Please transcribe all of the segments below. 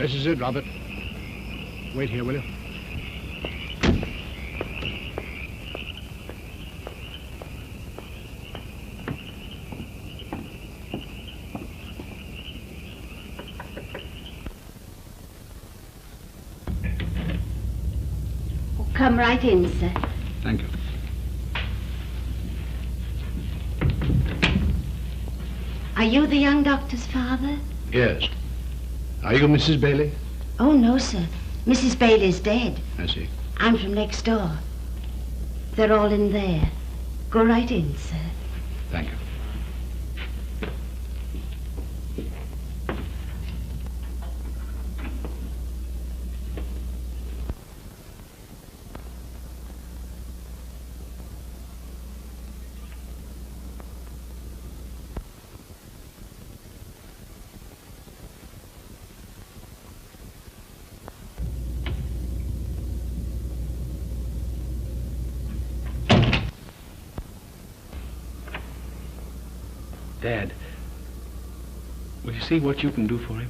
This is it, Robert. Wait here, will you? Come right in, sir. Thank you. Are you the young doctor's father? Yes. Are you Mrs. Bailey? Oh, no, sir. Mrs. Bailey's dead. I see. I'm from next door. They're all in there. Go right in, sir. Thank you. Dad, will you see what you can do for him?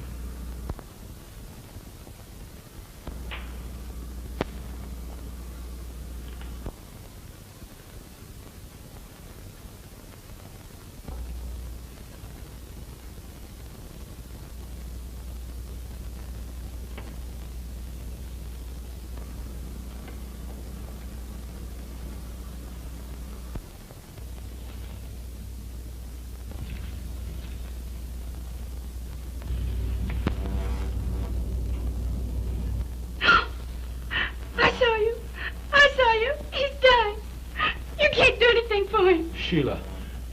Sheila.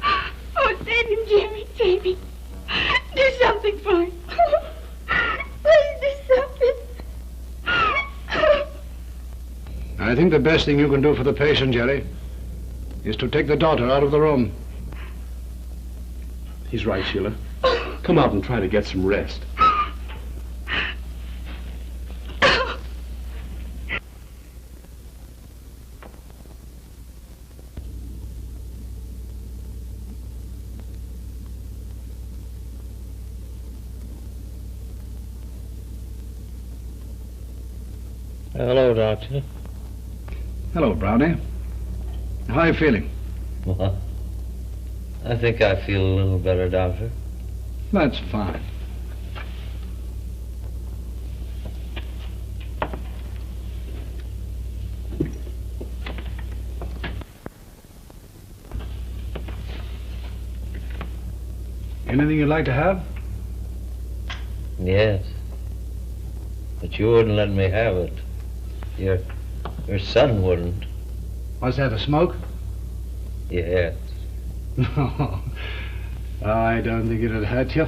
Oh, save him, Jimmy. Save him. Do something for him. Please do something. I think the best thing you can do for the patient, Jerry, is to take the daughter out of the room. He's right, Sheila. Come out and try to get some rest. Hello, Doctor. Hello, Brownie. How are you feeling? Well, I think I feel a little better, Doctor. That's fine. Anything you'd like to have? Yes. But you wouldn't let me have it. Your son wouldn't. Was that a smoke? Yes. No. I don't think it'd hurt you.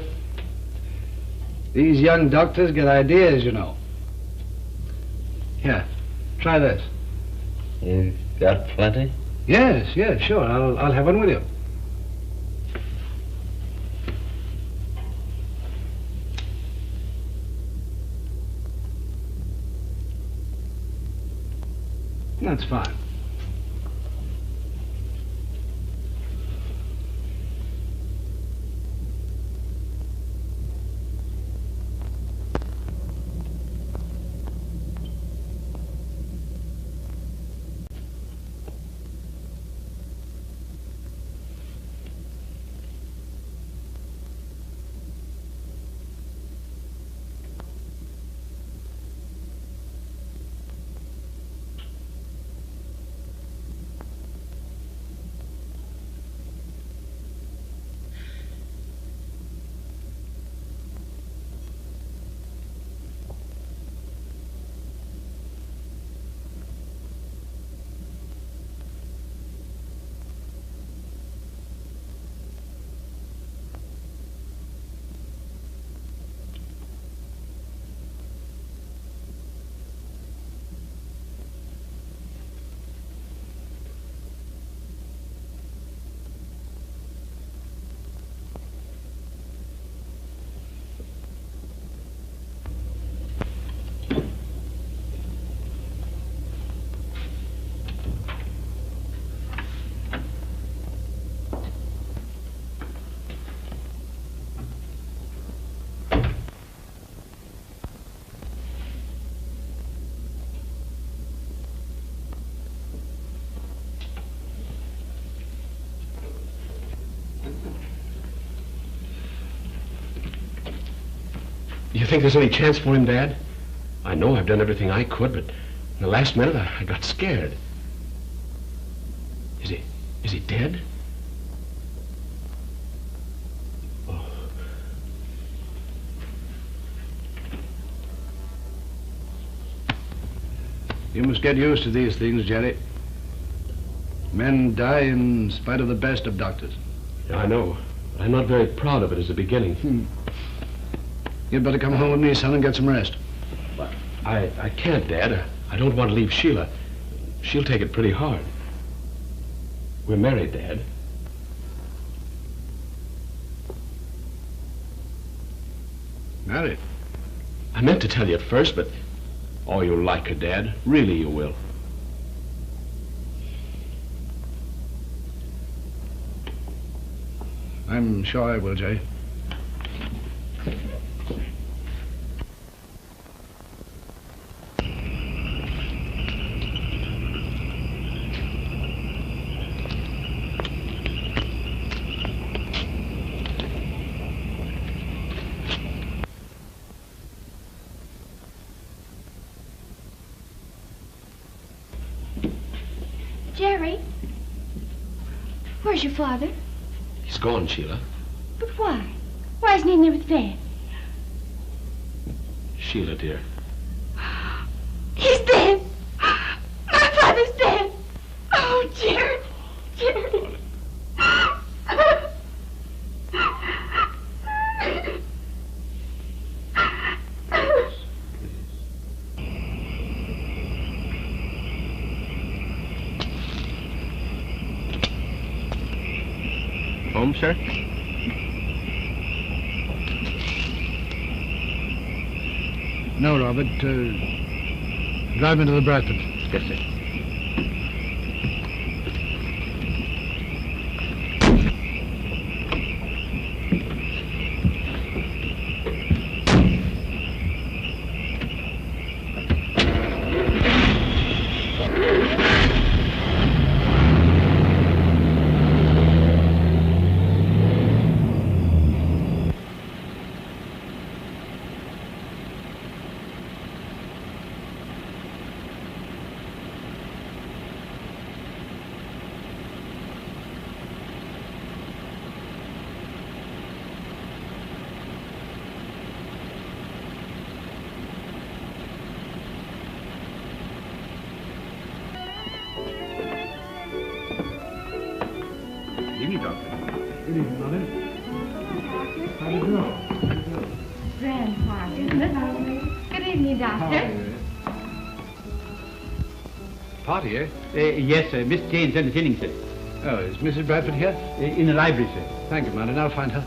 These young doctors get ideas, you know. Here, try this. You got plenty? Yes, sure. I'll have one with you. That's fine. You think there's any chance for him, Dad? I know I've done everything I could, but in the last minute I got scared. Is he dead? Oh. You must get used to these things, Jerry. Men die in spite of the best of doctors. Yeah, I know. But I'm not very proud of it as a beginning. You'd better come home with me, son, and get some rest. But I can't, Dad. I don't want to leave Sheila. She'll take it pretty hard. We're married, Dad. Married? I meant to tell you at first, but... Oh, you'll like her, Dad. Really, you will. I'm sure I will, Jay. Jerry, where's your father? He's gone, Sheila. But why? Why isn't he in there with Dad? Sheila, dear. He's dead. My father's dead. Oh, Jerry. Jerry. Home, sir? No, Robert. Drive me to the Bradford. Yes, sir. Party, eh? Yes, sir. Miss Jane's entertaining, sir. Oh, is Mrs. Bradford here? In the library, sir. Thank you, Martin. I'll find her.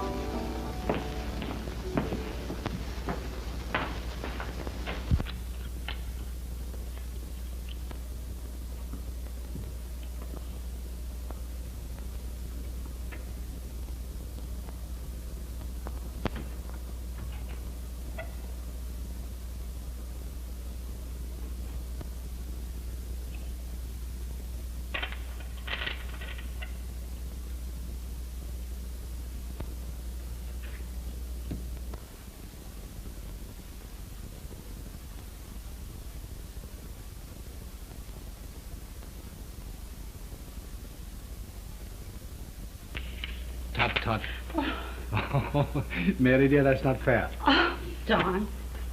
Tut, tut. Oh, Mary, dear, that's not fair. Oh, Don,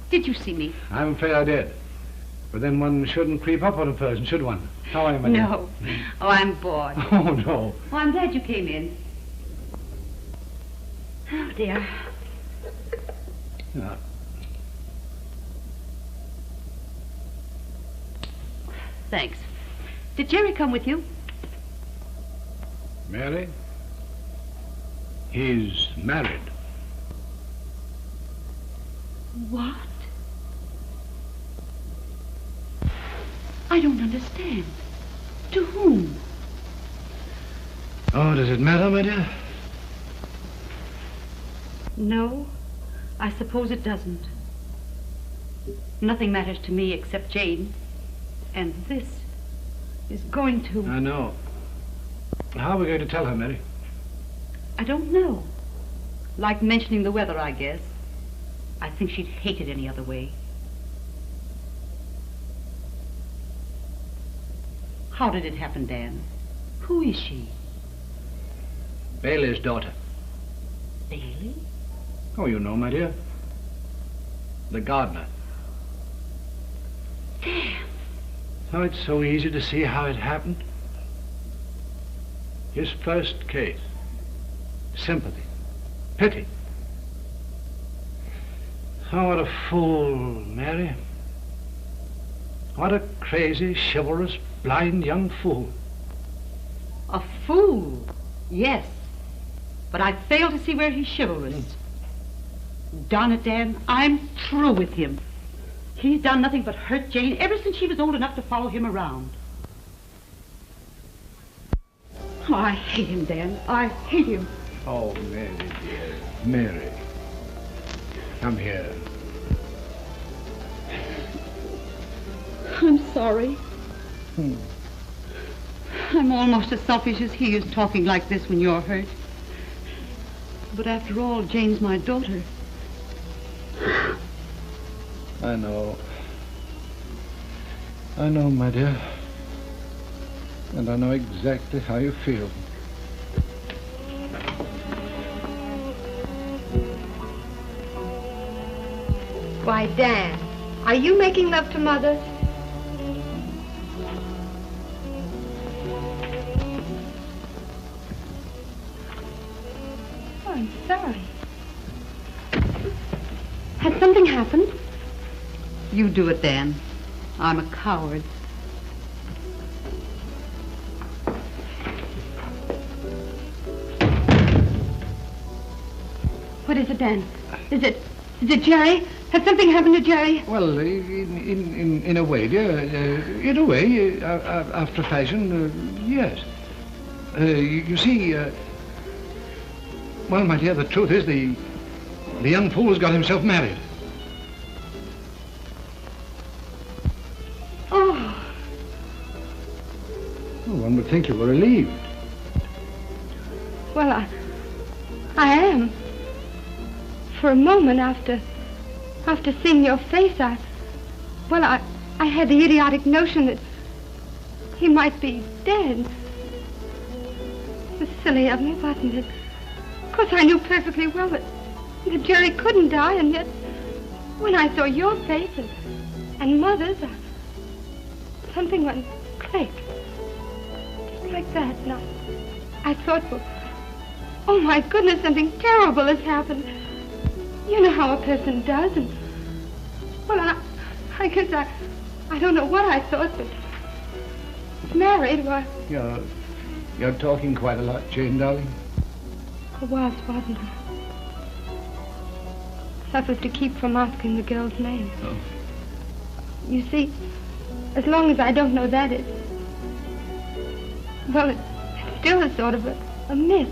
did you see me? I'm afraid I did. But then one shouldn't creep up on a person, should one? How are you, my dear? No. Oh, I'm bored. Oh, no. Well, I'm glad you came in. Oh, dear. Yeah. Thanks. Did Jerry come with you? Mary? He's married. What? I don't understand. To whom? Oh, does it matter, my dear? No, I suppose it doesn't. Nothing matters to me except Jane. And this is going to... I know. How are we going to tell her, Mary? I don't know. Like mentioning the weather, I guess. I think she'd hate it any other way. How did it happen, Dan? Who is she? Bailey's daughter. Bailey? Oh, you know, my dear. The gardener. Dan! Oh, it's so easy to see how it happened. His first case. Sympathy. Pity. Oh, what a fool, Mary. What a crazy, chivalrous, blind young fool. A fool, yes. But I fail to see where he's chivalrous. Darn it, Dan, I'm through with him. He's done nothing but hurt Jane ever since she was old enough to follow him around. Oh, I hate him, Dan. I hate him. Oh, Mary, dear. Mary. Come here. I'm sorry. I'm almost as selfish as he is talking like this when you're hurt. But after all, Jane's my daughter. I know. I know, my dear. And I know exactly how you feel. Why, Dan, are you making love to Mother? Oh, I'm sorry. Had something happened? You do it, Dan. I'm a coward. What is it, Dan? Is it Jerry? Has something happened to Jerry? Well, in a way, dear. In a way, after fashion, yes. You see, well, my dear, the truth is the young fool's got himself married. Oh. Well, one would think you were relieved. Well, I am. For a moment after seeing your face, I had the idiotic notion that he might be dead. It was silly of me, wasn't it? Of course, I knew perfectly well that Jerry couldn't die, and yet when I saw your face and Mother's, something went click. Just like that. And I thought, well, oh my goodness, something terrible has happened. You know how a person does, and, well, I guess I don't know what I thought, but married, why... You're talking quite a lot, Jane, darling. I wasn't I? That was to keep from asking the girl's name. Oh. You see, as long as I don't know that, it's still a sort of a myth.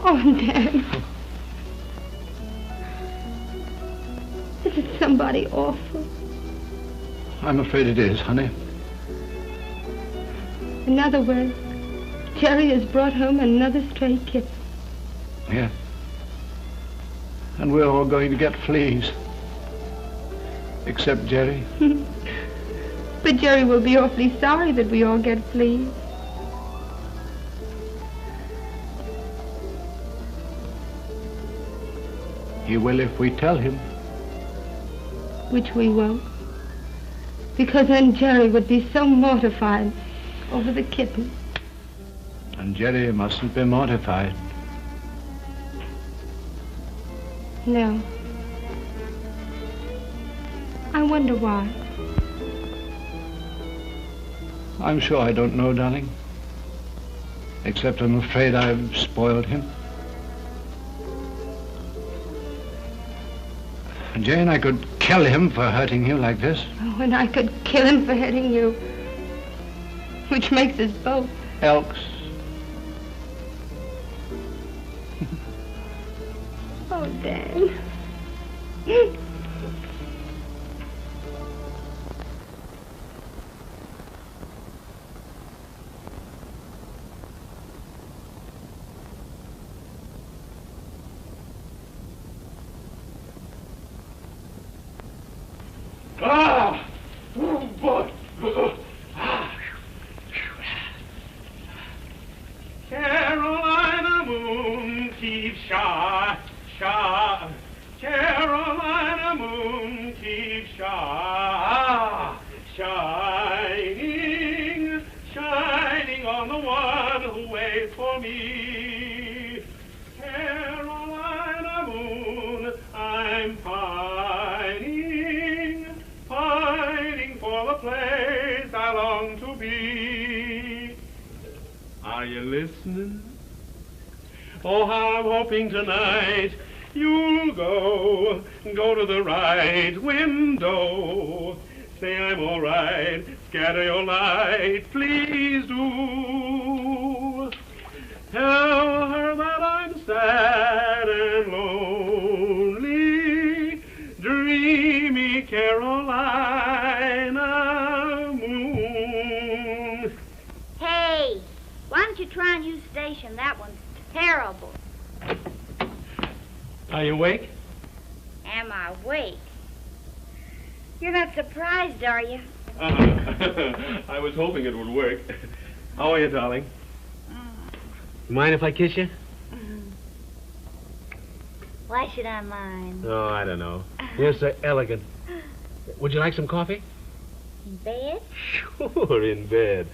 Oh, Dan. Is it somebody awful? I'm afraid it is, honey. In other words, Jerry has brought home another stray kitten. Yeah. And we're all going to get fleas. Except Jerry. But Jerry will be awfully sorry that we all get fleas. He will if we tell him. Which we won't. Because then Jerry would be so mortified over the kitten. And Jerry mustn't be mortified. No. I wonder why. I'm sure I don't know, darling. Except I'm afraid I've spoiled him. Jane, I could kill him for hurting you like this. Oh, and I could kill him for hitting you. Which makes us both. Elks. Oh, Dan. Ah! Oh, boy. Carolina moon keeps Carolina moon keeps shining, shining on the one who waits for me. Carolina moon, I'm pining, pining for the place I long to be. Are you listening? Oh, how I'm hoping tonight you'll go to the right window. Say I'm all right, scatter your light, please do. Tell her that I'm sad and lonely, dreamy Carolina moon. Hey, why don't you try and use station? That one's terrible. Are you awake? Am I awake? You're not surprised, are you? I was hoping it would work. How are you, darling? Mind if I kiss you? Why should I mind? Oh, I don't know. You're so elegant. Would you like some coffee? In bed? Sure, in bed.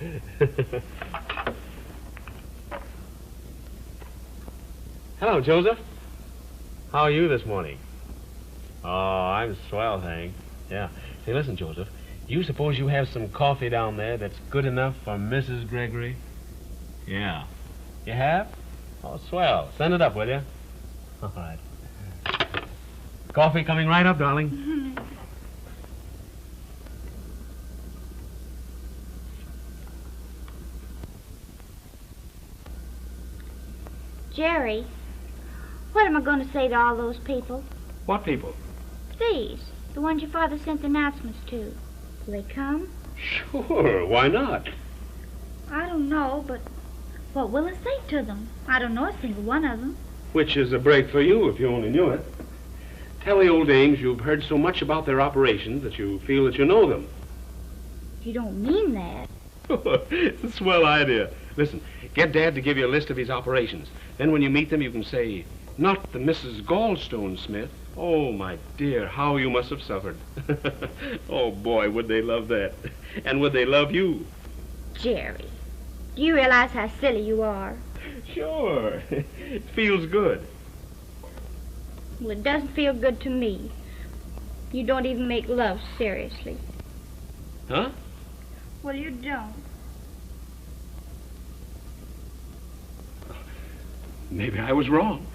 Hello, Joseph. How are you this morning? Oh, I'm swell, Hank. Yeah. Say, listen, Joseph. You suppose you have some coffee down there that's good enough for Mrs. Gregory? Yeah. You have? Oh, swell. Send it up, will you? All right. Coffee coming right up, darling. Jerry, what am I going to say to all those people? What people? These, the ones your father sent the announcements to. Will they come? Sure, why not? I don't know, but what will I say to them? I don't know a single one of them. Which is a break for you if you only knew it. Tell the old dames you've heard so much about their operations that you feel that you know them. You don't mean that. It's a swell idea. Listen, get Dad to give you a list of his operations. Then when you meet them, you can say, not the Mrs. Gallstone Smith. Oh, my dear, how you must have suffered. Oh, boy, would they love that. And would they love you? Jerry, do you realize how silly you are? Sure. It feels good. Well, it doesn't feel good to me. You don't even make love seriously. Huh? Well, you don't. Maybe I was wrong.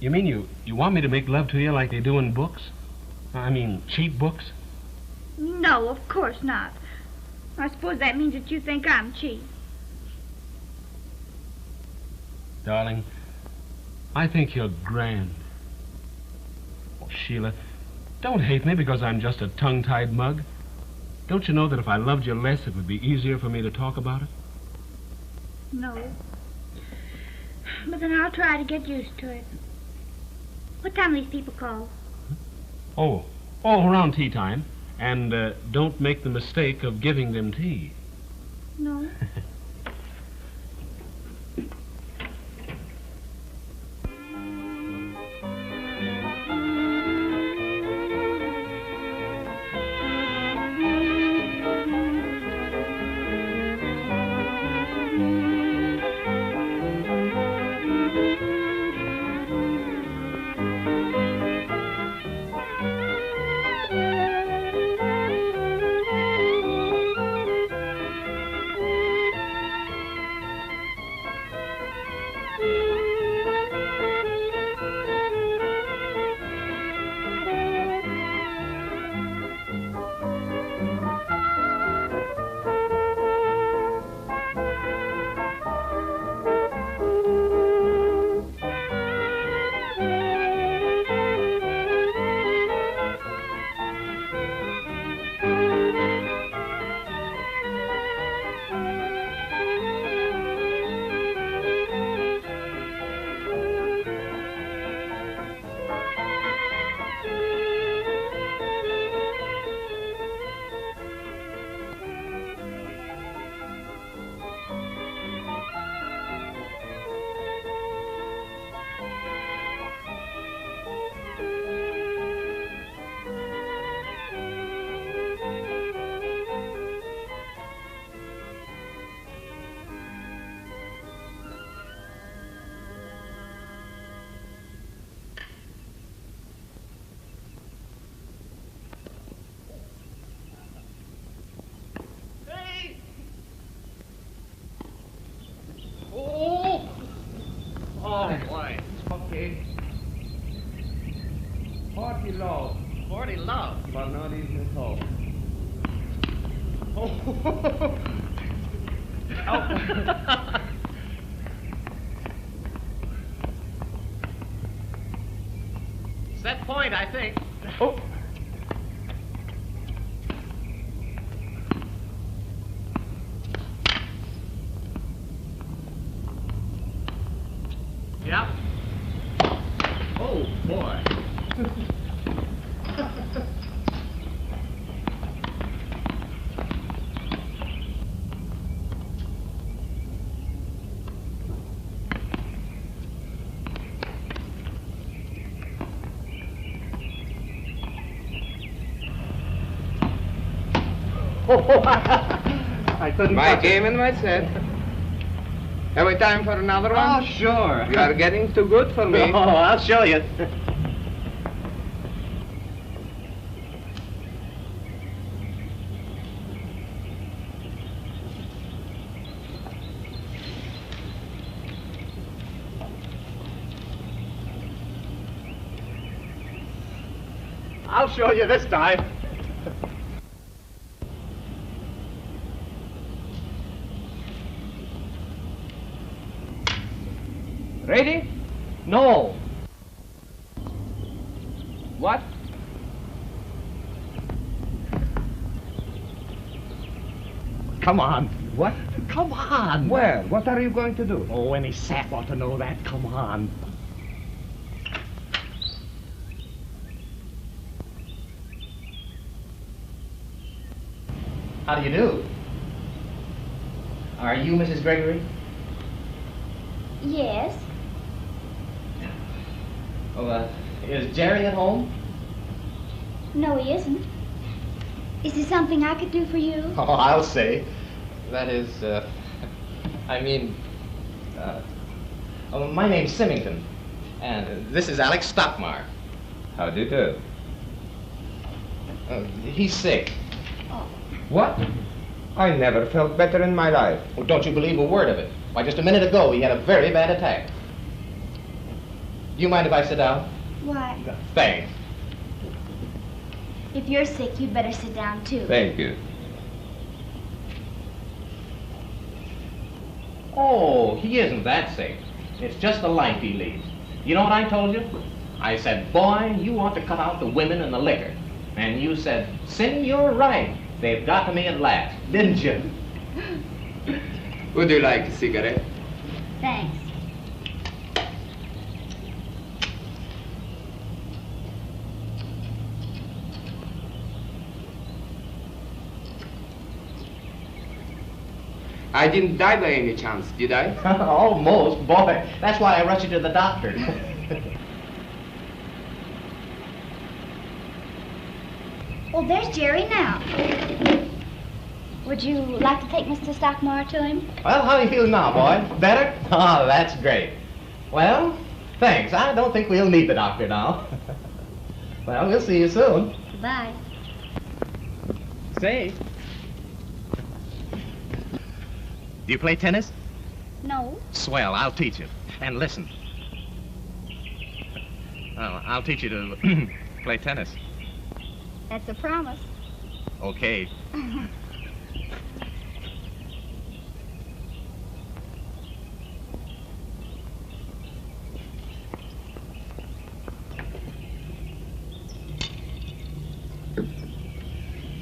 You mean you want me to make love to you like they do in books? I mean, cheap books? No, of course not. I suppose that means that you think I'm cheap. Darling, I think you're grand. Oh, Sheila, don't hate me because I'm just a tongue-tied mug. Don't you know that if I loved you less, it would be easier for me to talk about it? No. But then I'll try to get used to it. What time do these people call? Oh, around tea time. And don't make the mistake of giving them tea. No. Set point, I think. Oh. Yeah. Oh, boy. I couldn't My touch game it. and my set. Have we time for another Oh, one? sure. You are getting too good for me. Oh, I'll show you. I'll show you this time. Ready? No. What? Come on. What? Come on. Where? What are you going to do? Oh, any sap ought to know that. Come on. How do you do? Are you Mrs. Gregory? Yes. Oh, is Jerry at home? No, he isn't. Is there something I could do for you? Oh, I'll say. That is, my name's Symington, and this is Alex Stockmar. How do you do? He's sick. What? I never felt better in my life. Oh, don't you believe a word of it. Why, just a minute ago, he had a very bad attack. Do you mind if I sit down? Why, Thanks. if you're sick, you'd better sit down, too. Thank you. Oh, he isn't that sick. It's just the life he leads. You know what I told you? I said, boy, you ought to cut out the women and the liquor. And you said, Sim, you're right. They've got to me at last, didn't you? Would you like a cigarette? Thanks. I didn't die by any chance, did I? Almost, boy. That's why I rushed you to the doctor. Well, there's Jerry now. Would you like to take Mr. Stockmar to him? Well, how do you feel now, boy? Better? Oh, that's great. Well, thanks. I don't think we'll need the doctor now. Well, we'll see you soon. Goodbye. Say. Do you play tennis? No. Swell, I'll teach you. And listen. Well, I'll teach you to play tennis. That's a promise. Okay.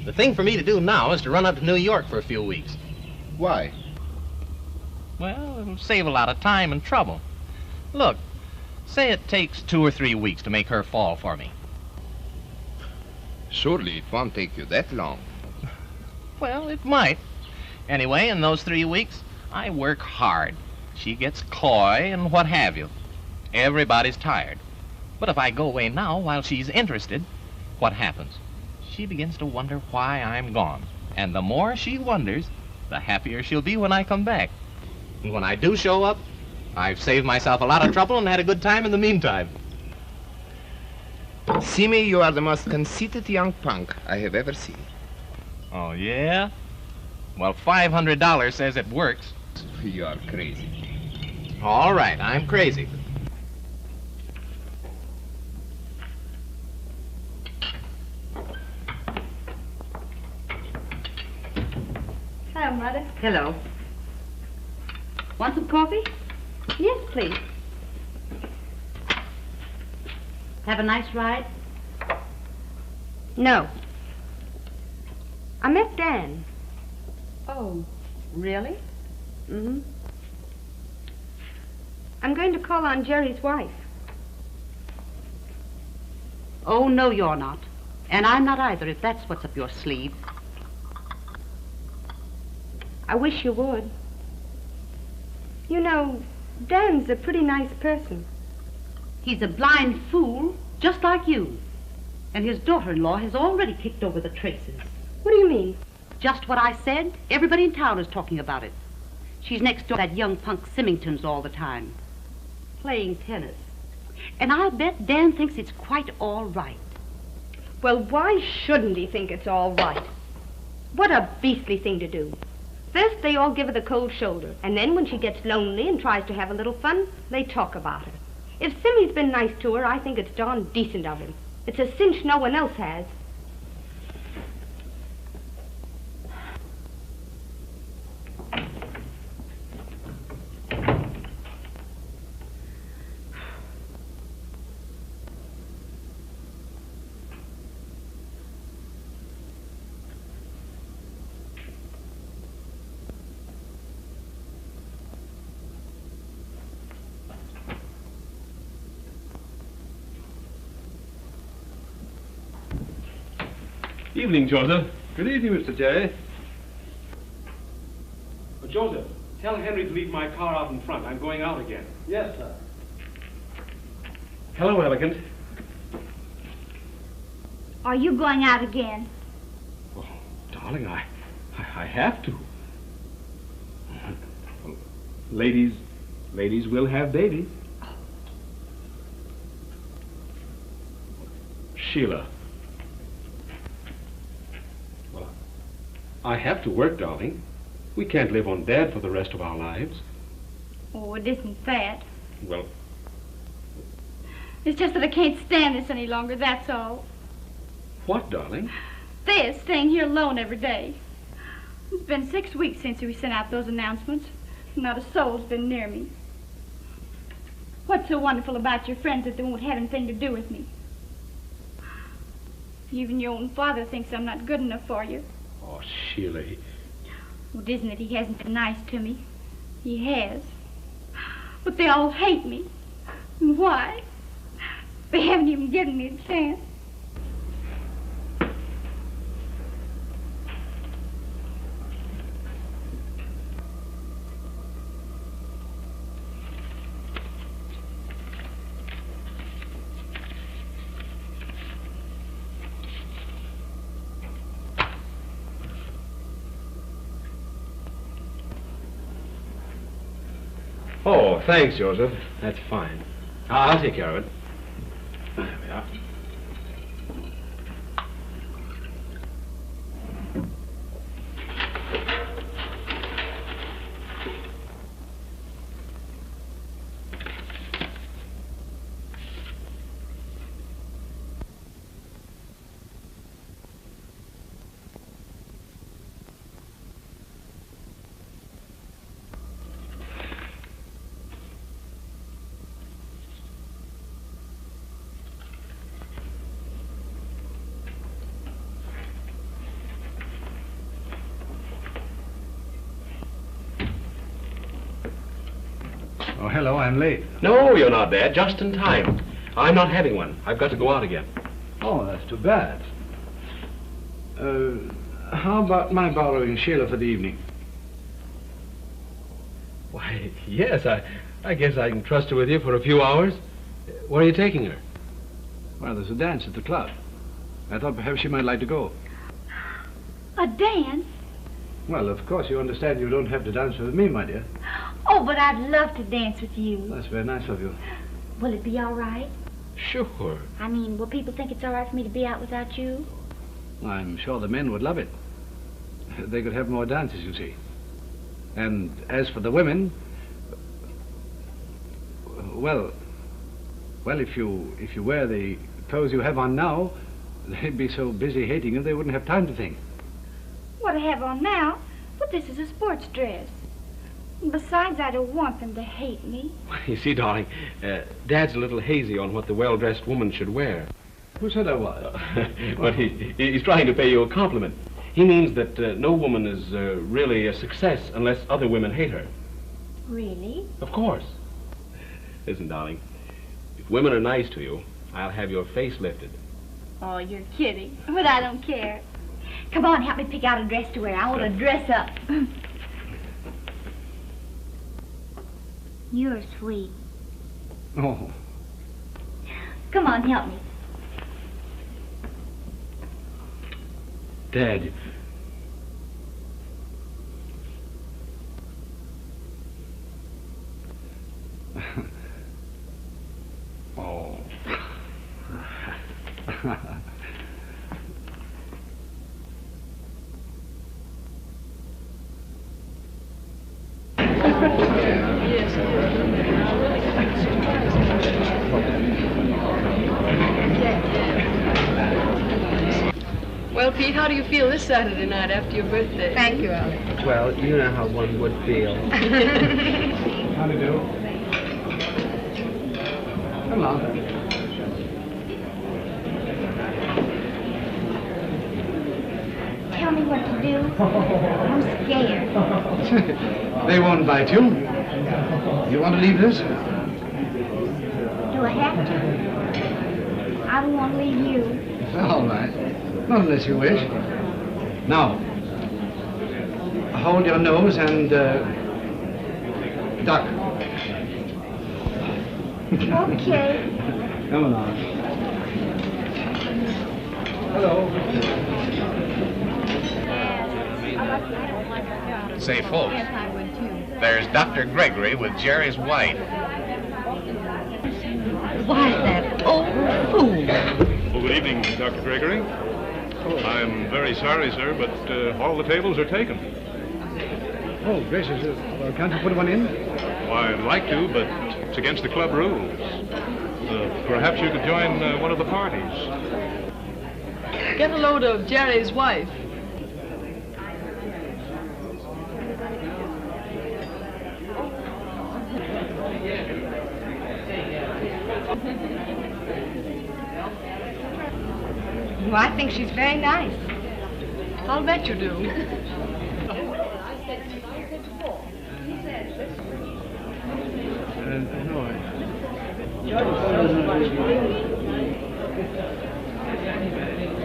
The thing for me to do now is to run up to New York for a few weeks. Why? Well, it'll save a lot of time and trouble. Look, say it takes 2 or 3 weeks to make her fall for me. Surely it won't take you that long. Well, it might. Anyway, in those 3 weeks, I work hard. She gets coy and what have you. Everybody's tired. But if I go away now while she's interested, what happens? She begins to wonder why I'm gone. And the more she wonders, the happier she'll be when I come back. And when I do show up, I've saved myself a lot of trouble and had a good time in the meantime. Simi, you are the most conceited young punk I have ever seen. Oh, yeah? Well, $500 says it works. You are crazy. All right, I'm crazy. Hello, Mother. Hello. Want some coffee? Yes, please. Have a nice ride? No. I met Dan. Oh, really? Mm-hmm. I'm going to call on Jerry's wife. Oh, no, you're not. And I'm not either, if that's what's up your sleeve. I wish you would. You know, Dan's a pretty nice person. He's a blind fool, just like you. And his daughter-in-law has already kicked over the traces. What do you mean? Just what I said. Everybody in town is talking about it. She's next door to that young punk Symington's all the time, playing tennis. And I bet Dan thinks it's quite all right. Well, why shouldn't he think it's all right? What a beastly thing to do. First, they all give her the cold shoulder, and then when she gets lonely and tries to have a little fun, they talk about her. If Simmy's been nice to her, I think it's darn decent of him. It's a cinch no one else has. Evening, Joseph. Good evening, Mr. Jerry. Joseph, tell Henry to leave my car out in front. I'm going out again. Yes, sir. Hello, Elegant. Are you going out again? Oh, darling, I have to. Ladies will have babies. Sheila. Well, I have to work, darling. We can't live on Dad for the rest of our lives. Oh, it isn't that. Well, It's just that I can't stand this any longer, that's all. what, darling? This, staying here alone every day. It's been 6 weeks since we sent out those announcements. Not a soul's been near me. What's so wonderful about your friends that they won't have anything to do with me? Even your own father thinks I'm not good enough for you. Oh, Sheila. Well, it isn't that he hasn't been nice to me. He has. But they all hate me. And why? They haven't even given me a chance. Oh, thanks, Joseph. That's fine. I'll take care of it. There we are. Oh, hello, I'm late. No, you're not, Dad. Just in time. I'm not having one. I've got to go out again. Oh, that's too bad. How about my borrowing Sheila for the evening? Why, yes, I guess I can trust her with you for a few hours. Where are you taking her? Well, there's a dance at the club. I thought perhaps she might like to go. A dance? Well, of course, you understand you don't have to dance with me, my dear. Oh, but I'd love to dance with you. That's very nice of you. Will it be all right? Sure. I mean, will people think it's all right for me to be out without you? I'm sure the men would love it. They could have more dances, you see. And as for the women, well, if you wear the clothes you have on now, they'd be so busy hating you they wouldn't have time to think. What I have on now? But this is a sports dress. And besides, I don't want them to hate me. You see, darling, Dad's a little hazy on what the well-dressed woman should wear. Who said I was? But he's trying to pay you a compliment. He means that no woman is really a success unless other women hate her. Really? Of course. Listen, darling, if women are nice to you, I'll have your face lifted. Oh, you're kidding. But I don't care. Come on, help me pick out a dress to wear. I want to dress up. You're sweet. Oh. Come on, help me. Dad. Oh. Well, Pete, how do you feel this Saturday night after your birthday? Thank you, Alec. Well, you know how one would feel. How do you do? Come along. Tell me what to do. I'm scared. They won't bite you. You want to leave this? Do I have to? I don't want to leave you. All right. Not unless you wish. Now, hold your nose and duck. Okay. Come along. Hello. Say, folks, there's Dr. Gregory with Jerry's wife. Why, that old fool. Well, good evening, Dr. Gregory. I'm very sorry, sir, but all the tables are taken. Oh, gracious. Can't you put one in? Why, I'd like to, but it's against the club rules. Perhaps you could join one of the parties. Get a load of Jerry's wife. Well, I think she's very nice. I'll bet you do. No.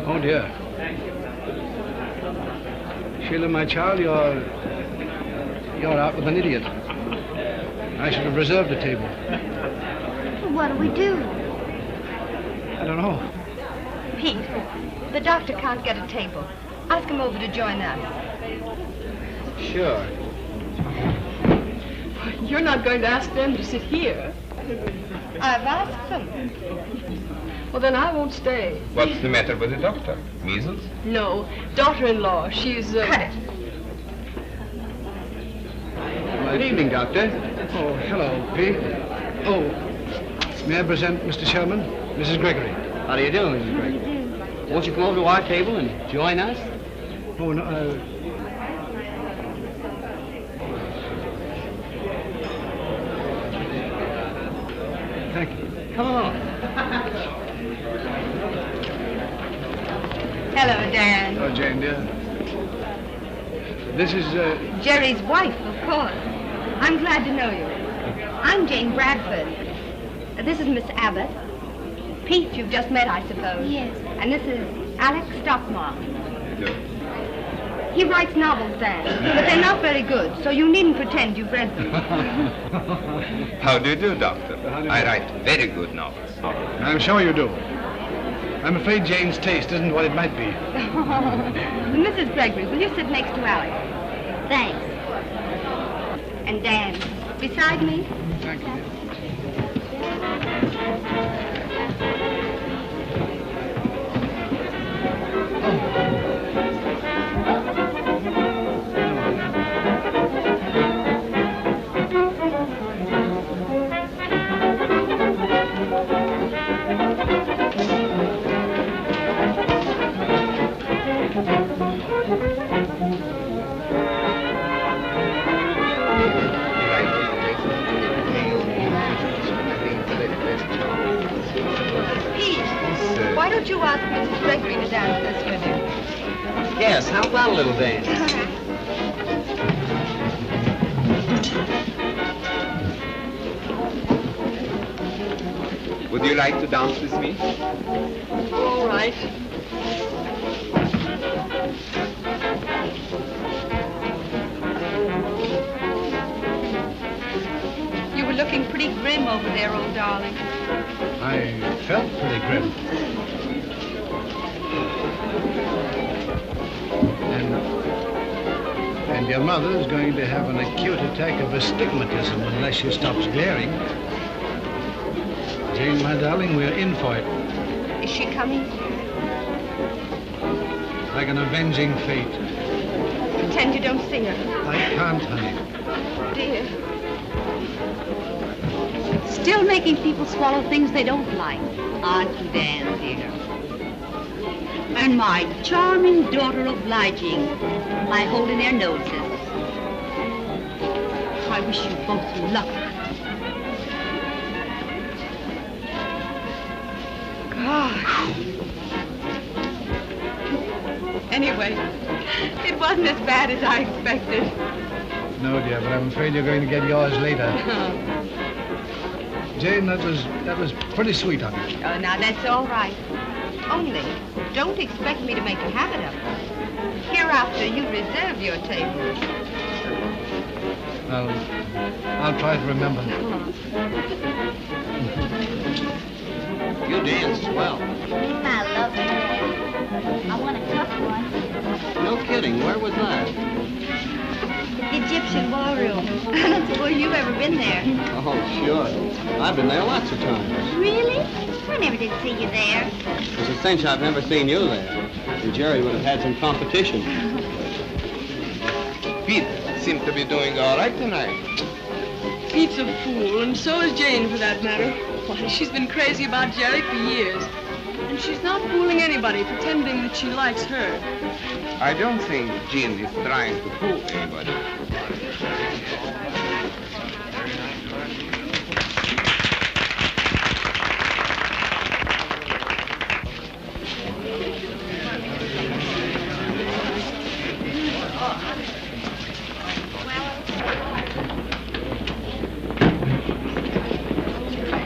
Oh, dear. Sheila, my child, you're out with an idiot. I should have reserved a table. Well, what do we do? I don't know. Pete, the doctor can't get a table. Ask him over to join us. Sure. You're not going to ask them to sit here. I've asked them. Well, then I won't stay. What's the matter with the doctor? Measles? No, daughter-in-law. She's, Cut it. Good evening, Doctor. Oh, hello, Pete. Oh, may I present Mr. Sherman, Mrs. Gregory? How do you do, Mrs. Gregory? Won't you come over to our table and join us? Oh, no, thank you. Come along. Hello, Dan. Oh, Jane, dear. This is, Jerry's wife, of course. I'm glad to know you. I'm Jane Bradford. This is Miss Abbott. Pete, you've just met, I suppose. Yes. And this is Alex Stockmar. No. He writes novels, Dan, but they're not very good, so you needn't pretend you've read them. How do you do, Doctor? I write very good novels. I'm sure you do. I'm afraid Jane's taste isn't what it might be. Mrs. Gregory, will you sit next to Alex? Thanks. And Dan, beside me? Thank you. why don't you ask Mrs. Gregory to dance this with you? Yes, how about a little dance? Would you like to dance with me? All right. You were looking pretty grim over there, old darling. I felt pretty grim. And your mother's going to have an acute attack of astigmatism unless she stops glaring. Jane, my darling, we're in for it. Is she coming? Like an avenging fate. Pretend you don't see her. I can't, honey. Dear. Still making people swallow things they don't like, aren't you, Dan, dear? And my charming daughter obliging by holding their noses. I wish you both luck. Gosh. Anyway, it wasn't as bad as I expected. No, dear, but I'm afraid you're going to get yours later. Jane, that was pretty sweet of you. Oh, now that's all right. Only, don't expect me to make a habit of it. Hereafter, you reserve your table. I'll try to remember. You danced well. I love it. I want a tough one. No kidding. Where was that? The Egyptian ballroom. I don't suppose you've ever been there. Oh, sure. I've been there lots of times. Really? I never did see you there. It's a cinch I've never seen you there. And Jerry would have had some competition. Pete seems to be doing all right tonight. Pete's a fool, and so is Jane, for that matter. Why, she's been crazy about Jerry for years. And she's not fooling anybody, pretending that she likes her. I don't think Jean is trying to fool anybody.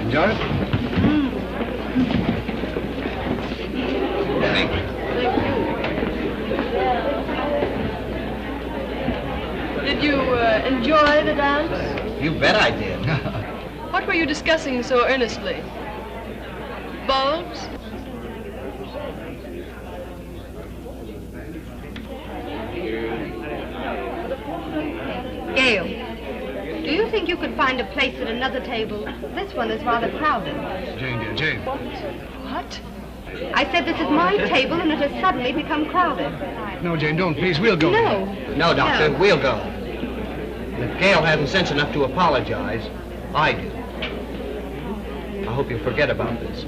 Enjoy it? Thank you. Did you enjoy the dance? You bet I did. What were you discussing so earnestly? Bulbs? Gail, do you think you could find a place at another table? This one is rather crowded. Jane, dear, Jane. What? I said this is my table and it has suddenly become crowded. No, Jane, don't, please. We'll go. No. No, Doctor, No. we'll go. If Gail hasn't sense enough to apologize, I do. I hope you'll forget about this.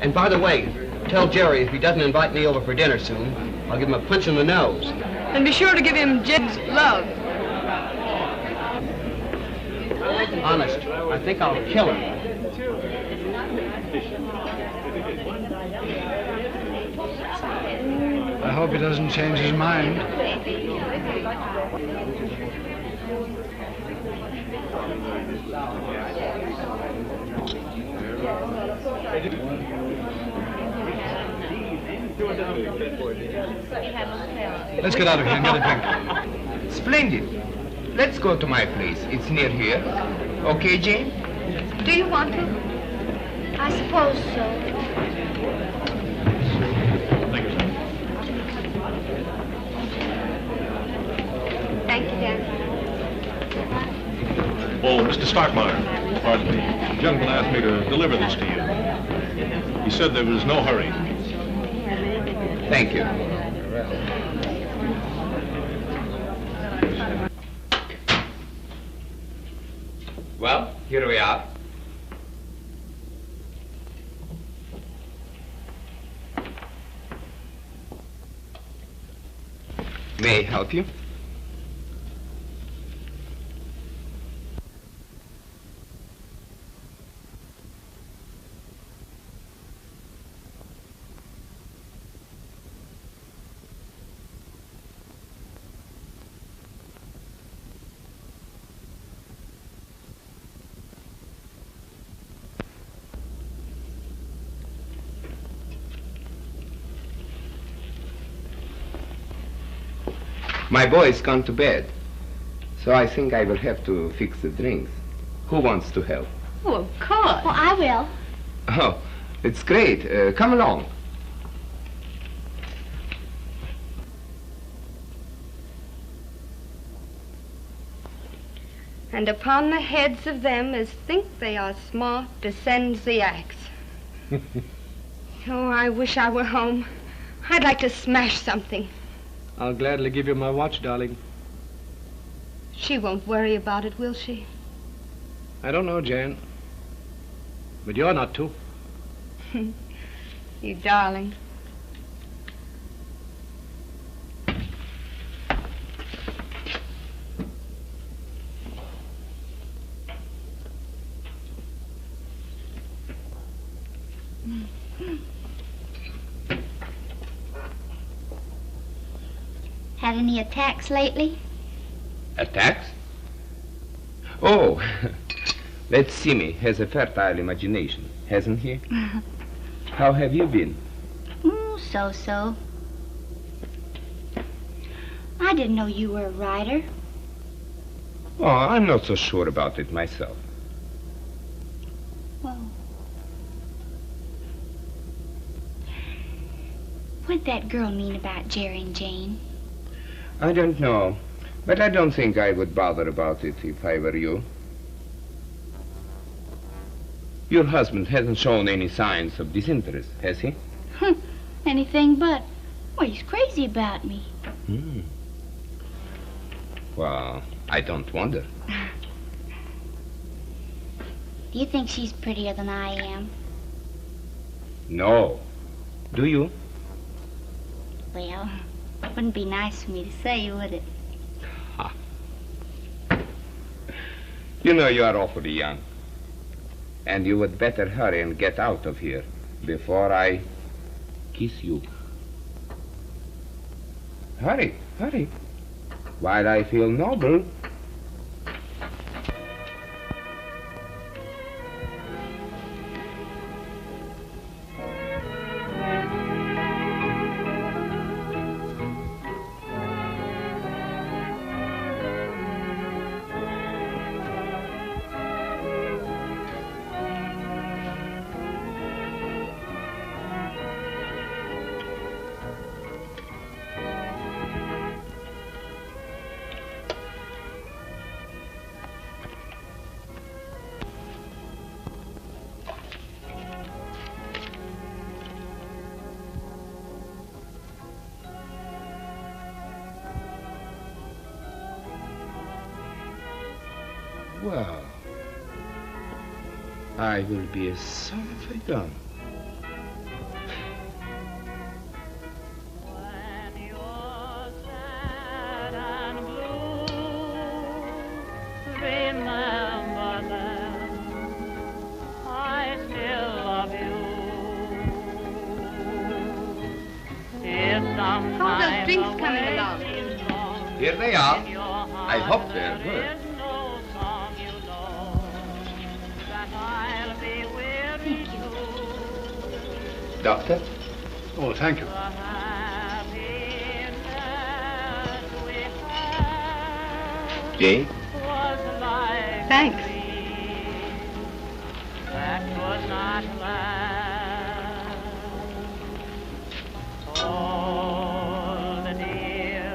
And by the way, tell Jerry if he doesn't invite me over for dinner soon, I'll give him a punch in the nose. And be sure to give him Jane's love. Honest, I think I'll kill him. I hope he doesn't change his mind. Let's get out of here and get a drink. Splendid. Let's go to my place. It's near here. Okay, Jane? Do you want to? I suppose so. Thank you, sir. Thank you, Dan. Oh, Mr. Stockmeyer, pardon me. The gentleman asked me to deliver this to you. He said there was no hurry. Thank you. Well, here we are. May I help you? My boy's gone to bed. So I think I will have to fix the drinks. Who wants to help? Oh, of course. Well, I will. Oh, it's great. Come along. And upon the heads of them as think they are smart descends the axe. Oh, I wish I were home. I'd like to smash something. I'll gladly give you my watch, darling. She won't worry about it, will she? I don't know, Jan. But you're not too. You darling. Had any attacks lately? Attacks? Oh, let's see me. Has a fertile imagination, hasn't he? How have you been? So-so. I didn't know you were a writer. Oh, I'm not so sure about it myself. Well, what'd that girl mean about Jerry and Jane? I don't know, but I don't think I would bother about it if I were you. Your husband hasn't shown any signs of disinterest, has he? Anything but. Well, he's crazy about me. Well, I don't wonder. Do you think she's prettier than I am? No. Do you? Well, it wouldn't be nice for me to say, would it? You know you are awfully young. And you would better hurry and get out of here before I kiss you. Hurry, hurry. While I feel noble. Well, I will be a son of a gun. How's those drinks coming along? Here they are. I hope they're good. Doctor? Oh, thank you. Jane? Thanks. All the dear,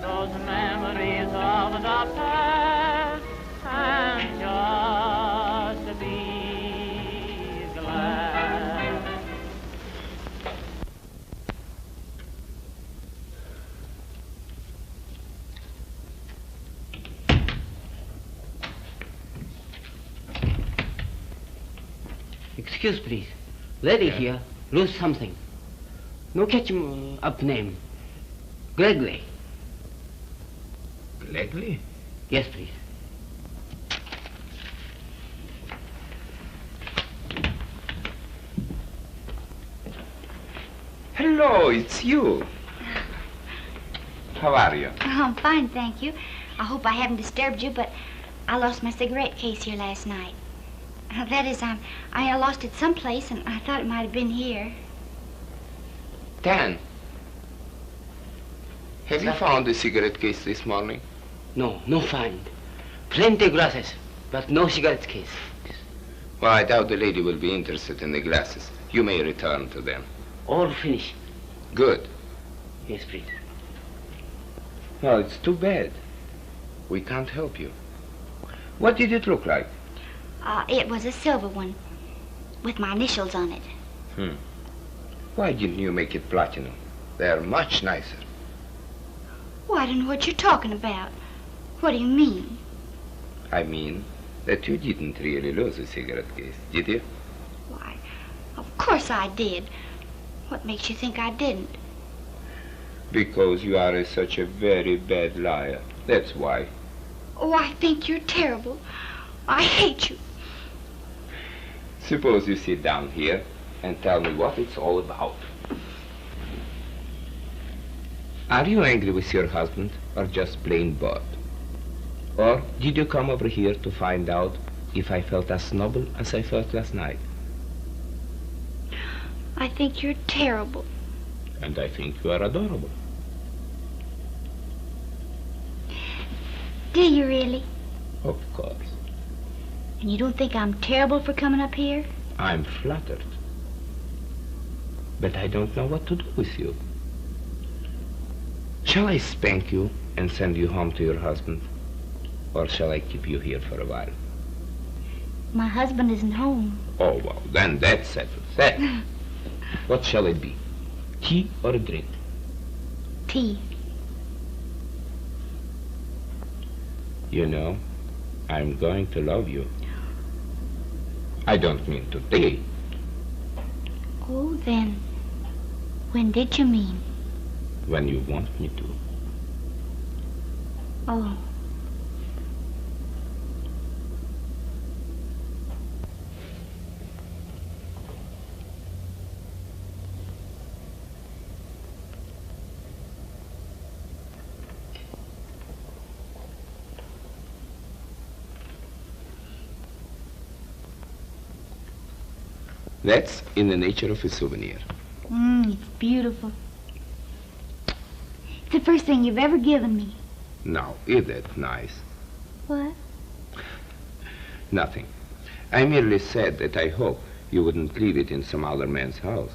those memories of the past, and just be glad. Excuse, please. Lady here lose something. No catch him up name. Gregory. Gregory? Yes, please. Hello, it's you. How are you? Oh, I'm fine, thank you. I hope I haven't disturbed you, but I lost my cigarette case here last night. That is, I lost it someplace, and I thought it might have been here. Dan. Have you found the cigarette case this morning? No, no find. Plenty glasses, but no cigarette case. Well, I doubt the lady will be interested in the glasses. You may return to them. All finished. Good. Yes, please. Well, it's too bad. We can't help you. What did it look like? It was a silver one with my initials on it. Why didn't you make it platinum? They're much nicer. Well, I don't know what you're talking about. What do you mean? I mean that you didn't really lose a cigarette case, did you? Why, of course I did. What makes you think I didn't? Because you are such a very bad liar. That's why. Oh, I think you're terrible. I hate you. Suppose you sit down here and tell me what it's all about. Are you angry with your husband or just plain bored? Or did you come over here to find out if I felt as noble as I felt last night? I think you're terrible. And I think you are adorable. Do you really? Of course. And you don't think I'm terrible for coming up here? I'm flattered. But I don't know what to do with you. Shall I spank you and send you home to your husband? Or shall I keep you here for a while? My husband isn't home. Oh, well, then that settles that. What shall it be? Tea or a drink? Tea. You know, I'm going to love you. I don't mean today. Oh, then, when did you mean? When you want me to. Oh. That's in the nature of a souvenir. It's beautiful. It's the first thing you've ever given me. Now, is that nice? What? Nothing. I merely said that I hope you wouldn't leave it in some other man's house.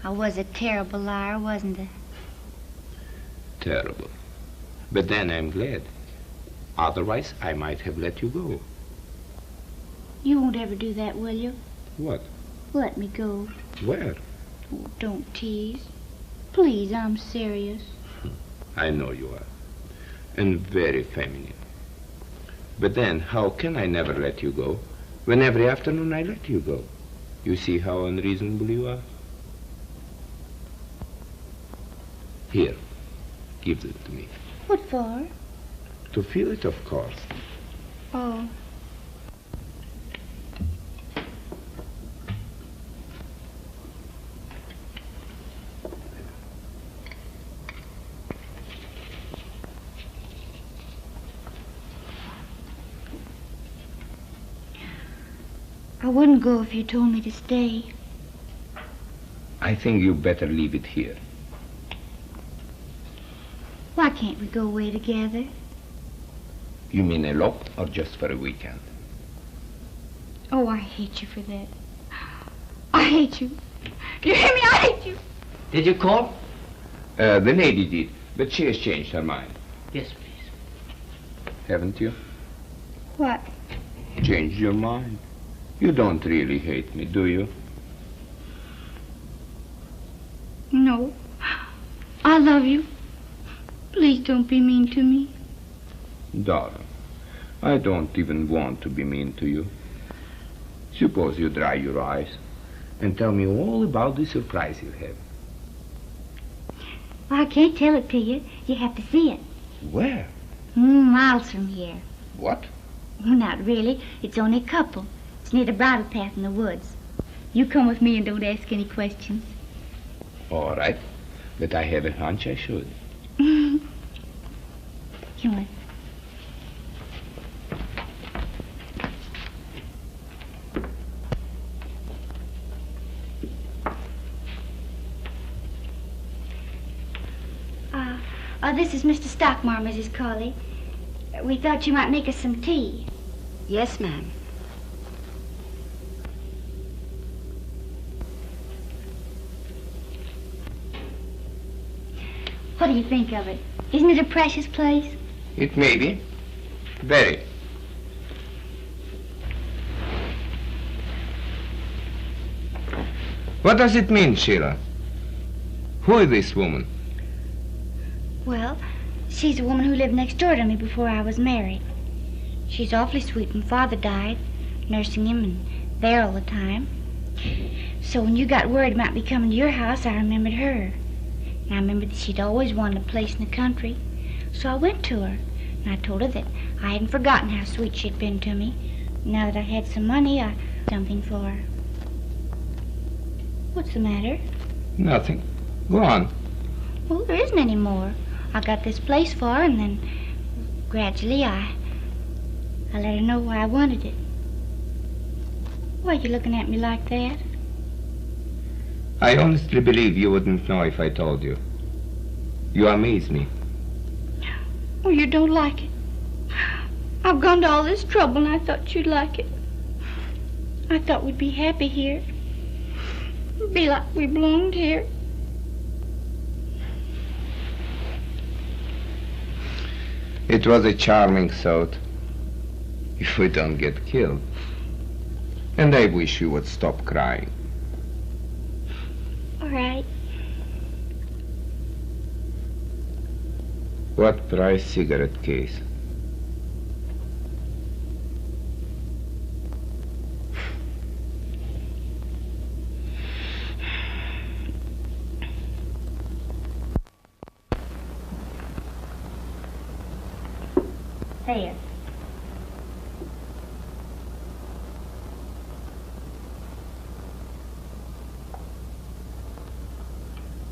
I was a terrible liar, wasn't I? Terrible. But then I'm glad. Otherwise, I might have let you go. You won't ever do that, will you? What? Let me go. Where? Oh, don't tease. Please, I'm serious. I know you are. And very feminine. But then, how can I never let you go when every afternoon I let you go? You see how unreasonable you are? Here, give it to me. What for? To feel it, of course. Oh. I wouldn't go if you told me to stay. I think you better leave it here. Why can't we go away together? You mean elope or just for a weekend? Oh, I hate you for that. I hate you. You hear me? I hate you. Did you call? The lady did, but she has changed her mind. Yes, please. Haven't you? What? Changed your mind. You don't really hate me, do you? No. I love you. Please don't be mean to me. Darling, I don't even want to be mean to you. Suppose you dry your eyes and tell me all about the surprise you have. Well, I can't tell it to you. You have to see it. Where? Miles from here. What? Well, not really. It's only a couple. It's near the bridle path in the woods. You come with me and don't ask any questions. All right, but I have a hunch I should. Come on. this is Mr. Stockmar, Mrs. Colley. We thought you might make us some tea. Yes, ma'am. What do you think of it? Isn't it a precious place? It may be. Very. What does it mean, Sheila? Who is this woman? Well, she's a woman who lived next door to me before I was married. She's awfully sweet when Father died, nursing him and there all the time. So when you got worried about me coming to your house, I remembered her. And I remembered that she'd always wanted a place in the country. So I went to her, and I told her that I hadn't forgotten how sweet she'd been to me. Now that I had some money, I did something for her. What's the matter? Nothing. Go on. Well, there isn't any more. I got this place for her, and then gradually I let her know why I wanted it. Why are you looking at me like that? I honestly believe you wouldn't know if I told you. You amaze me. Oh, you don't like it. I've gone to all this trouble, and I thought you'd like it. I thought we'd be happy here. Be like we belonged here. It was a charming thought. If we don't get killed. And I wish you would stop crying. All right. What price cigarette case? There.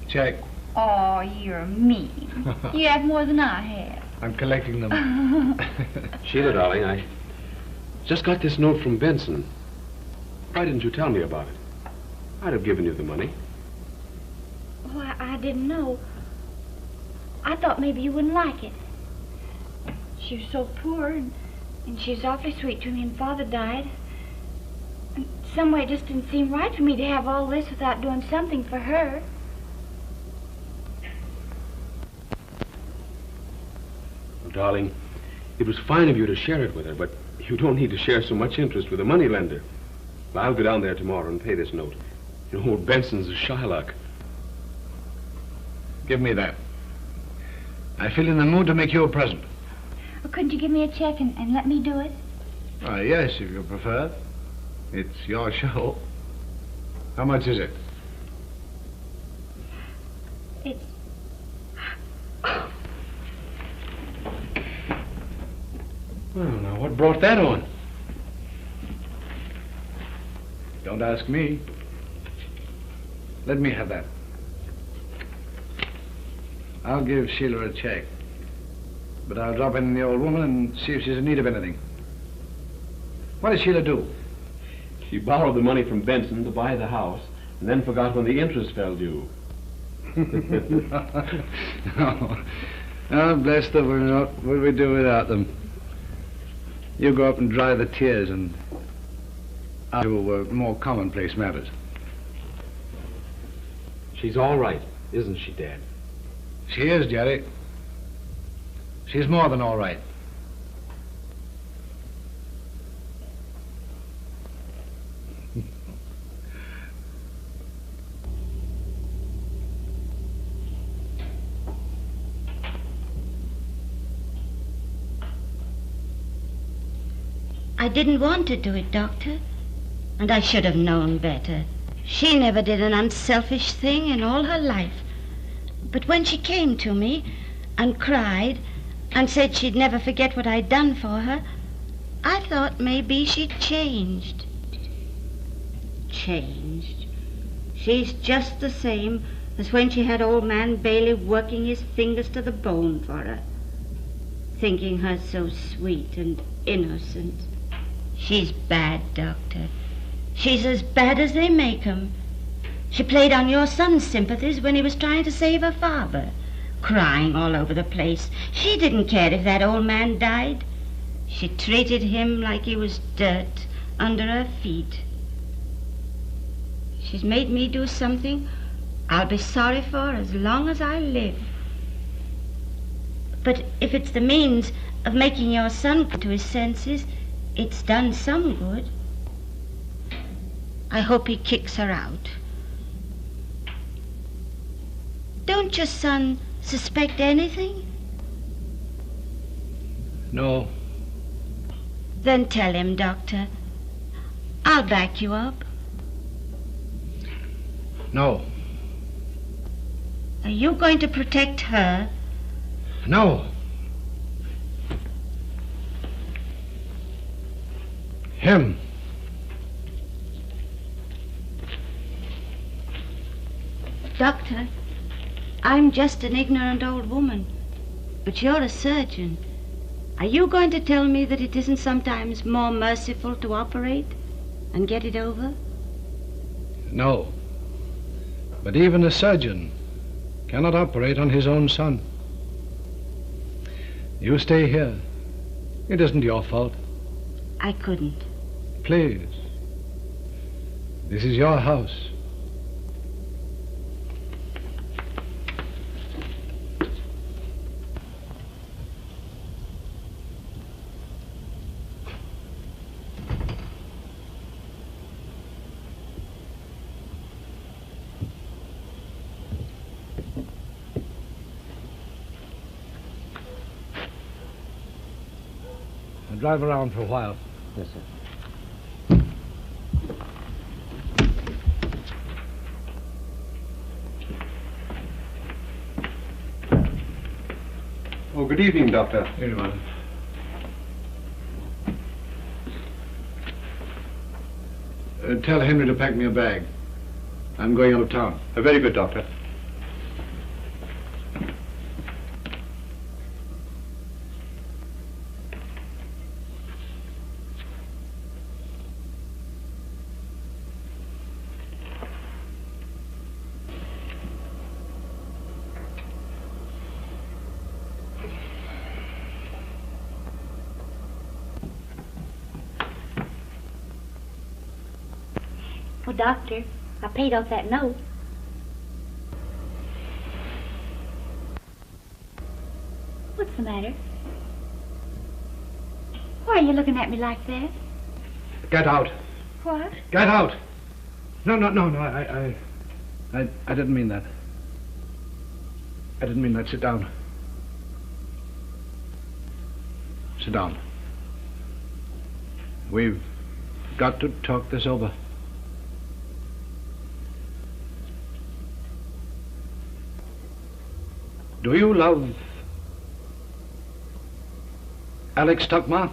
Check. Oh, you're mean. You have more than I have. I'm collecting them. Sheila, darling, I just got this note from Benson. Why didn't you tell me about it? I'd have given you the money. Oh, I didn't know. I thought maybe you wouldn't like it. She was so poor, and she was awfully sweet to me, and Father died. And some way it just didn't seem right for me to have all this without doing something for her. Oh, darling, it was fine of you to share it with her, but you don't need to share so much interest with a moneylender. Well, I'll go down there tomorrow and pay this note. You know, old Benson's a Shylock. Give me that. I feel in the mood to make you a present. Well, couldn't you give me a check and let me do it? Yes, if you prefer. It's your show. How much is it? It's... Well, now, what brought that on? Don't ask me. Let me have that. I'll give Sheila a check. But I'll drop in the old woman and see if she's in need of anything. What did Sheila do? She borrowed the money from Benson to buy the house, and then forgot when the interest fell due. Oh, bless the world. What would we do without them? You go up and dry the tears, and I'll do more commonplace matters. She's all right, isn't she, Dad? She is, Jerry. She's more than all right. I didn't want to do it, Doctor. And I should have known better. She never did an unselfish thing in all her life. But when she came to me and cried and said she'd never forget what I'd done for her, I thought maybe she'd changed. Changed? She's just the same as when she had old man Bailey working his fingers to the bone for her, thinking her so sweet and innocent. She's bad, Doctor. She's as bad as they make 'em. She played on your son's sympathies when he was trying to save her father, crying all over the place. She didn't care if that old man died. She treated him like he was dirt under her feet. She's made me do something I'll be sorry for as long as I live. But if it's the means of making your son come to his senses, it's done some good. I hope he kicks her out. Don't your son suspect anything? No. Then tell him, Doctor. I'll back you up. No. Are you going to protect her? No. Him. Doctor, I'm just an ignorant old woman, but you're a surgeon. Are you going to tell me that it isn't sometimes more merciful to operate and get it over? No. But even a surgeon cannot operate on his own son. You stay here. It isn't your fault. I couldn't. Please. This is your house. I'll drive around for a while. Yes, sir. Oh, good evening, Doctor. Here you are. Tell Henry to pack me a bag. I'm going out of town. Very good, Doctor. Well, Doctor, I paid off that note. What's the matter? Why are you looking at me like that? Get out. What? Get out. No. I didn't mean that. I didn't mean that. Sit down. Sit down. We've got to talk this over. Do you love Alex Tuckmar?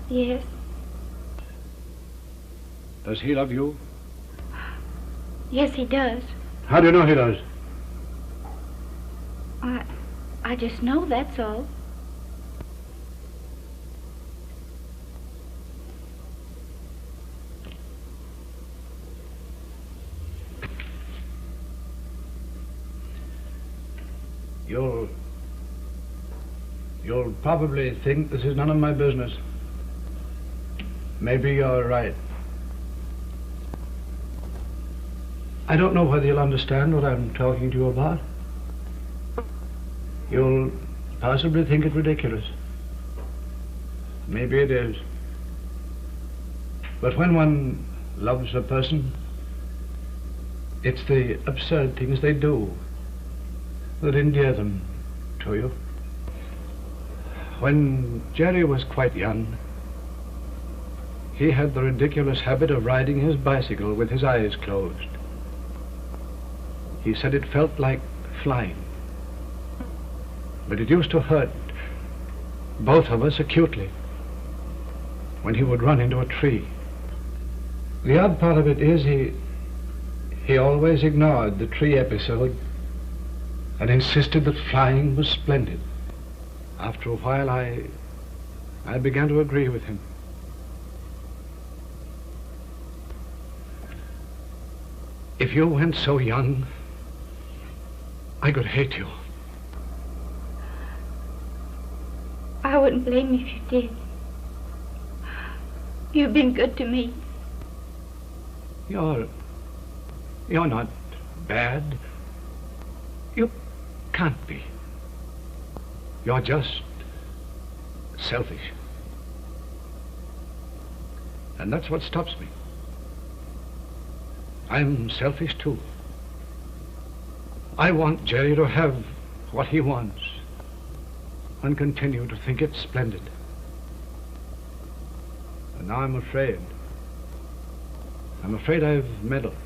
Yes. Does he love you? Yes, he does. How do you know he does? I just know, that's all. You'll probably think this is none of my business. Maybe you're right. I don't know whether you'll understand what I'm talking to you about. You'll possibly think it ridiculous. Maybe it is. But when one loves a person, it's the absurd things they do that endear them to you. When Jerry was quite young, he had the ridiculous habit of riding his bicycle with his eyes closed. He said it felt like flying. But it used to hurt both of us acutely when he would run into a tree. The odd part of it is he always ignored the tree episode and insisted that flying was splendid. After a while, I began to agree with him. If you went so young, I could hate you. I wouldn't blame you if you did. You've been good to me. You're not bad. You can't be. You're just selfish. And that's what stops me. I'm selfish too. I want Jerry to have what he wants and continue to think it splendid. And now I'm afraid. I'm afraid I've meddled.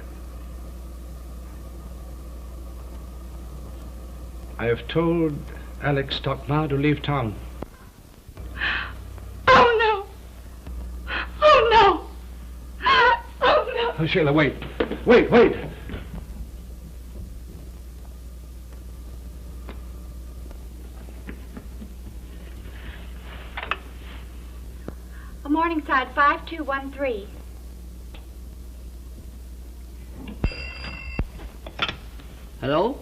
I have told Alex Stockmar to leave town. Oh, no. Oh, no. Oh, no. Oh, Sheila, wait. Wait. A Morningside 5213. Hello?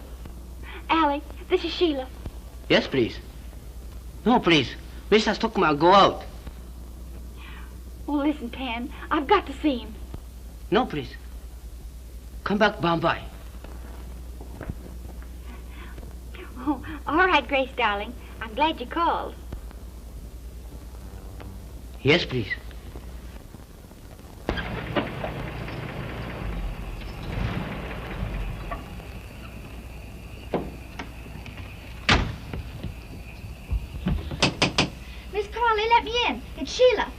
Allie, this is Sheila. Yes, please. No, please. Mr. Stockmar, go out. Oh, listen, Tan. I've got to see him. No, please. Come back, Bombay. Oh, all right, Grace, darling. I'm glad you called. Yes, please. Miss Carly, let me in. It's Sheila.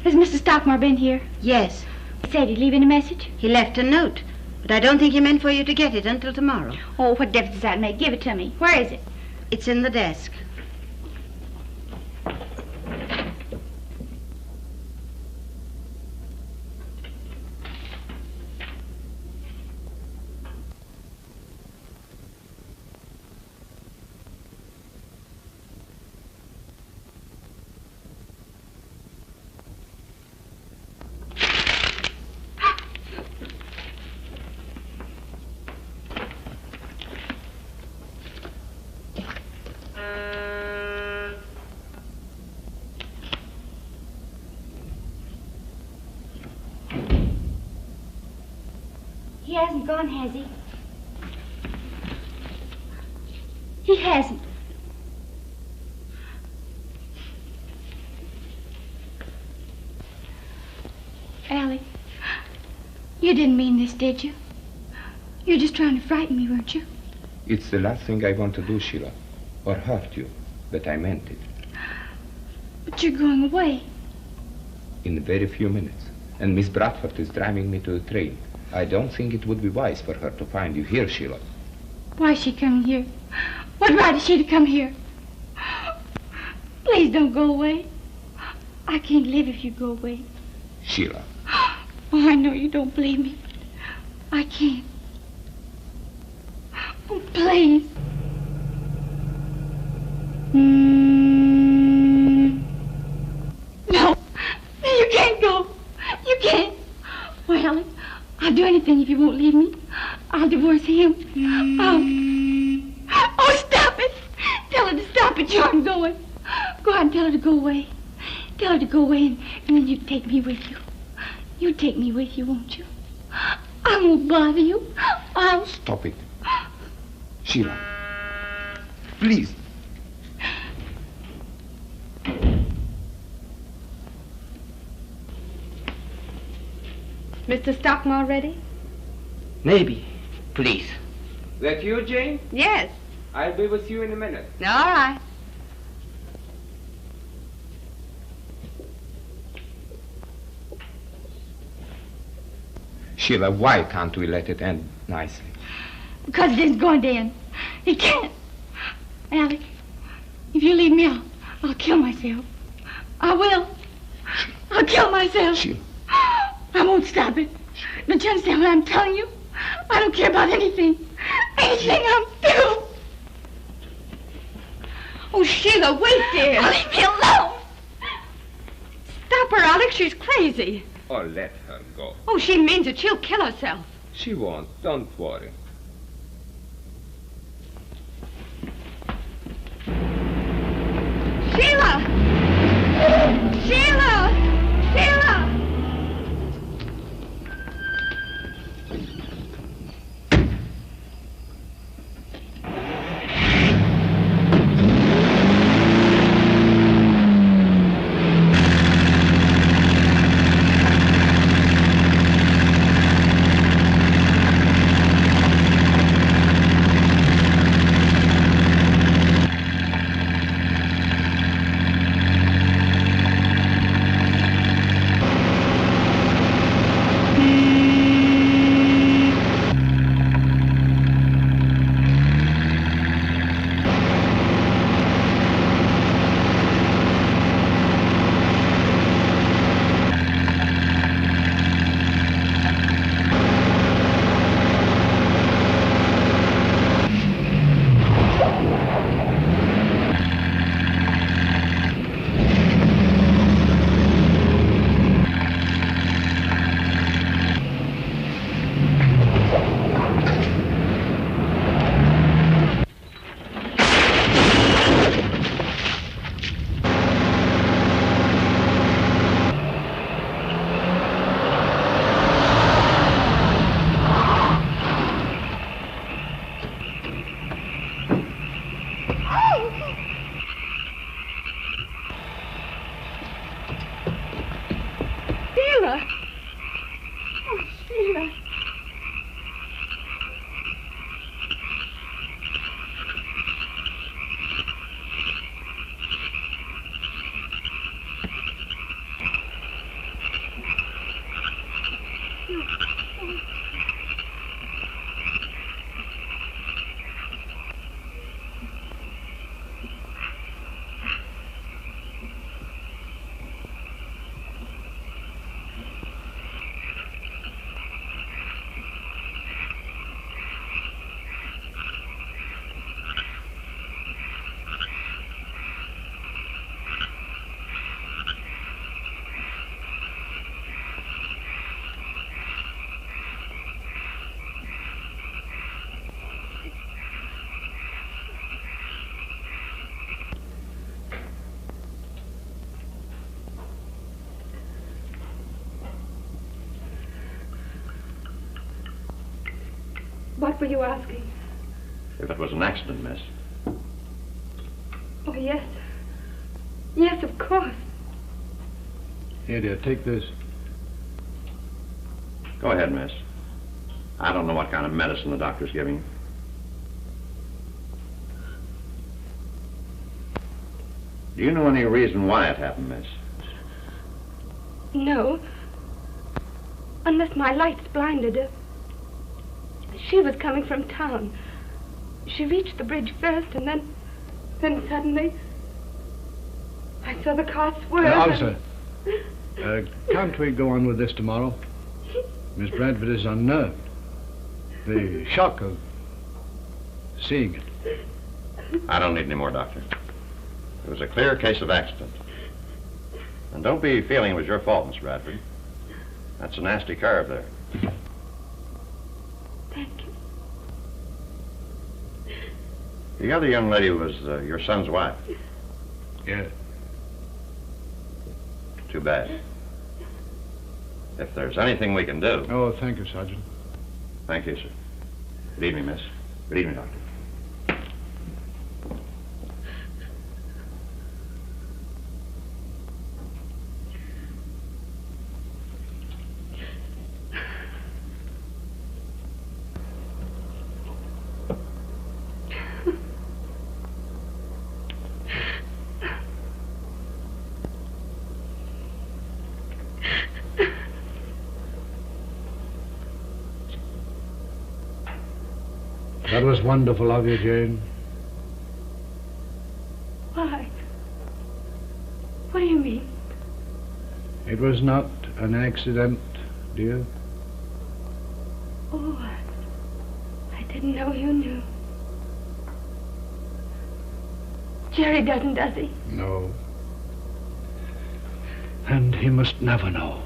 Has Mr. Stockmar been here? Yes. He said he'd leave in a message? He left a note, but I don't think he meant for you to get it until tomorrow. Oh, what difference does that make? Give it to me. Where is it? It's in the desk. He hasn't gone, has he? He hasn't. Allie, you didn't mean this, did you? You're just trying to frighten me, weren't you? It's the last thing I want to do, Sheila, or hurt you, but I meant it. But you're going away. In a very few minutes. And Miss Bradford is driving me to the train. I don't think it would be wise for her to find you here, Sheila. Why is she coming here? What right is she to come here? Please don't go away. I can't live if you go away. Sheila. Oh, I know you don't believe me. I can't. Oh, please. No. You can't go. You can't. Well, Alex, I'll do anything if you won't leave me. I'll divorce him. Oh, stop it. Tell her to stop it. You aren't going. Go out and tell her to go away. Tell her to go away, and then you take me with you. You take me with you, won't you? I won't bother you. I'll... Stop it. Sheila. Please. Mr. Stockmar ready? Maybe. Please. That you, Jane? Yes. I'll be with you in a minute. All right. Sheila, why can't we let it end nicely? Because it isn't going to end. It can't. Alec, if you leave me, I'll kill myself. I will. I'll kill myself. Sheila. I won't stop it. Don't you understand what I'm telling you? I don't care about anything. Anything I'll do. Oh, Sheila, wait, dear. Oh, leave me alone. Stop her, Alex. She's crazy. Oh, let her go. Oh, she means it. She'll kill herself. She won't. Don't worry. Sheila! Sheila! Sheila! Sheila! Oh, Sheila. What were you asking? If it was an accident, miss. Oh, yes. Yes, of course. Here, dear, take this. Go ahead, miss. I don't know what kind of medicine the doctor's giving you. Do you know any reason why it happened, miss? No. Unless my lights blinded her. She was coming from town. She reached the bridge first, and then suddenly, I saw the car swerve. Officer, can't we go on with this tomorrow? Miss Bradford is unnerved. The shock of seeing it. I don't need any more, Doctor. It was a clear case of accident. And don't be feeling it was your fault, Miss Bradford. That's a nasty curve there. Thank you. The other young lady was your son's wife. Yeah. Too bad. If there's anything we can do... Oh, thank you, Sergeant. Thank you, sir. Good evening, miss. Good evening, Doctor. That was wonderful of you, Jane. Why? What do you mean? It was not an accident, dear. Oh, didn't know you knew. Jerry doesn't, does he? No. And he must never know.